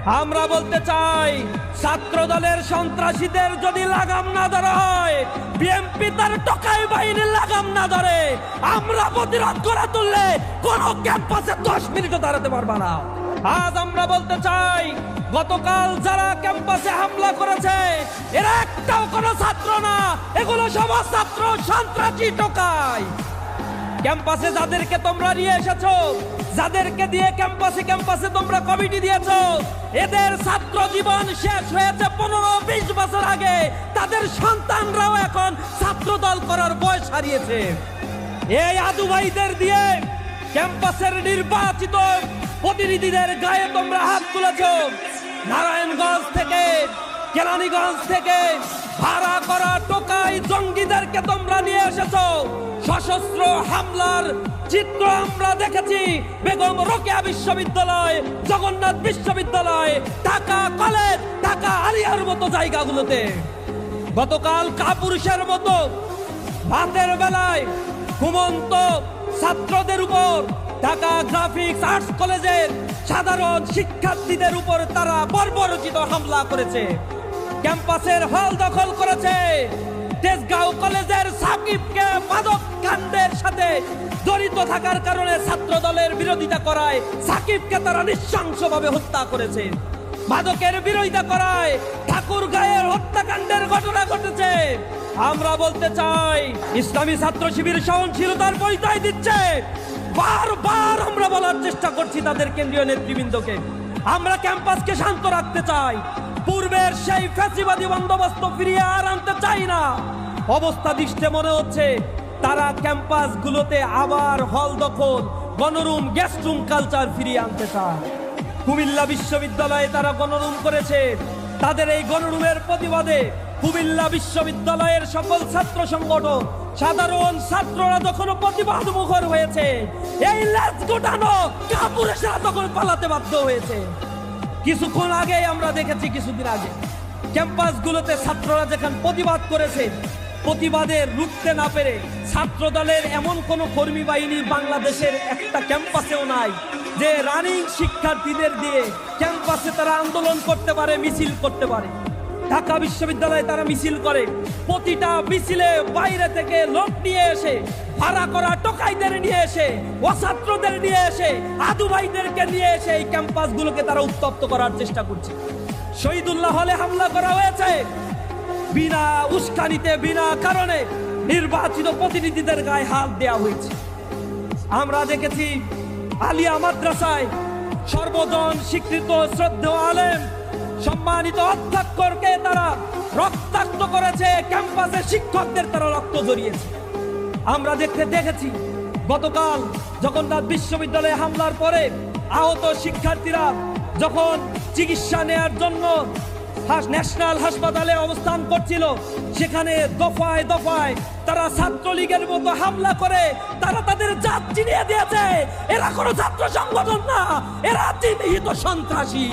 আমরা বলতে চাই, ছাত্র দলের সন্ত্রাসীদের যদি লাগাম না ধরা হয়, বিএনপি তার টোকাই বাহিনীর লাগাম না ধরে, আমরা প্রতিরোধ করে তুললে কোন ক্যাম্পাসে 10 মিনিটও দাঁড়াতে পারবে না। আজ আমরা বলতে চাই, গতকাল যারা ক্যাম্পাসে হামলা করেছে এরা একটাও কোনো ছাত্র না, এগুলো সব ছাত্র সন্ত্রাসী টোকাই। ক্যাম্পাসে যাদেরকে তোমরা নিয়ে এসেছো, যাদেরকে দিয়ে ক্যাম্পাসে তোমরা কমিটি দিয়েছো, এদের ছাত্র জীবন শেষ হয়েছে 15-20 বছর আগে। তাদের সন্তানরাও এখন ছাত্র দল করার বয়স হারিয়েছে। এই আদু ভাইদের দিয়ে ক্যাম্পাসের নির্বাচিত প্রতিনিধিদের গায়ে তোমরা হাত তুলেছো। নারায়ণগঞ্জ থেকে, কেরানীগঞ্জ থেকে ভাড়া করা টোকাই জঙ্গিদেরকে তোমরা নিয়ে এসেছো। সশস্ত্র হামলার চিত্র আমরা দেখেছি বেগম রোকেয়া বিশ্ববিদ্যালয়, জগন্নাথ বিশ্ববিদ্যালয়, ঢাকা কলেজ, ঢাকা আলিয়ার মতো জায়গাগুলোতে। গতকাল কাপুরুষের মতো রাতের বেলায় ঘুমন্ত ছাত্রদের উপর, ঢাকা গ্রাফিক্স আর্টস কলেজের সাধারণ শিক্ষার্থীদের উপর তারা বর্বরোচিত হামলা করেছে। ক্যাম্পাসের হল দখল করেছে। তেজগাঁও কলেজের সাকিবকে মাদক কাণ্ডের সাথে জড়িত থাকার কারণে ছাত্র দলের বিরোধিতা করায় সাকিবকে তারা নৃশংসভাবে হত্যা করেছে। মাদকের বিরোধিতা করায় ঠাকুরগাঁয়ের হত্যাকাণ্ডের ঘটনা ঘটেছে। আমরা বলতে চাই, ইসলামী ছাত্র শিবির সহনশীলতার পরিচয় দিচ্ছে। বারবার আমরা বলার চেষ্টা করছি তাদের কেন্দ্রীয় নেতৃবৃন্দকে, আমরা ক্যাম্পাসকে শান্ত রাখতে চাই। পূর্বের সেই ফ্যাসিবাদী বন্দোবস্ত ফিরিয়ে আর আনতে চাই না। অবস্থা দৃষ্টে মনে হচ্ছে তারা ক্যাম্পাসগুলোতে আবার হল দখল, গণরুম, গেস্ট রুম কালচার ফিরিয়ে আনতে চায়। কুমিল্লা বিশ্ববিদ্যালয়ে তারা গণরুম করেছে। তাদের এই গণরুমের প্রতিবাদে কুমিল্লা বিশ্ববিদ্যালয়ের সকল ছাত্র সংগঠন, সাধারণ ছাত্ররা যখন প্রতিবাদ মুখর হয়েছে, এই লেজ গোটানো কাপুরুষেরা তখন পালাতে বাধ্য হয়েছে। কিছুক্ষণ আগে আমরা দেখেছি, কিছুদিন আগে ক্যাম্পাসগুলোতে ছাত্ররা যেখানে প্রতিবাদ করেছে, প্রতিবাদে রুখতে না পেরে ছাত্র দলের এমন কোন কর্মী বাহিনী বাংলাদেশের একটা ক্যাম্পাসেও নাই যে রানিং শিক্ষার্থীদের দিয়ে ক্যাম্পাসে তারা আন্দোলন করতে পারে, মিছিল করতে পারে। ঢাকা বিশ্ববিদ্যালয়ে তারা মিছিল করে, প্রতিটা মিছিলে বাইরে থেকে লোক নিয়ে এসে, ভাড়া করা টোকাইদের নিয়ে এসে, অছাত্রদের নিয়ে এসে, আদু ভাইদেরকে নিয়ে এসে এই ক্যাম্পাসগুলোকে তারা উত্তপ্ত করার চেষ্টা করছে। শহীদুল্লাহ হলে হামলা করা হয়েছে, বিনা উস্কানিতে, বিনা কারণে নির্বাচিত প্রতিনিধিদের গায়ে হাত দেওয়া হয়েছে। আমরা দেখেছি আলিয়া মাদ্রাসায় সর্বজন স্বীকৃত শ্রদ্ধেয় আলেম, সম্মানিত অধ্যক্ষকে তারা রক্তাক্ত করেছে, ক্যাম্পাসে শিক্ষকদের তারা রক্ত জড়িয়েছে। আমরা দেখেছি গতকাল জগন্নাথ বিশ্ববিদ্যালয়ে হামলার পরে আহত শিক্ষার্থীরা যখন চিকিৎসা নেয়ার জন্য ন্যাশনাল হাসপাতালে অবস্থান করছিল, সেখানে দফায় দফায় তারা ছাত্রলীগের মতো হামলা করে তারা তাদের জাত চিনিয়ে দিয়েছে। এরা কোনো ছাত্র সংগঠন না, এরা চিহ্নিত সন্ত্রাসী।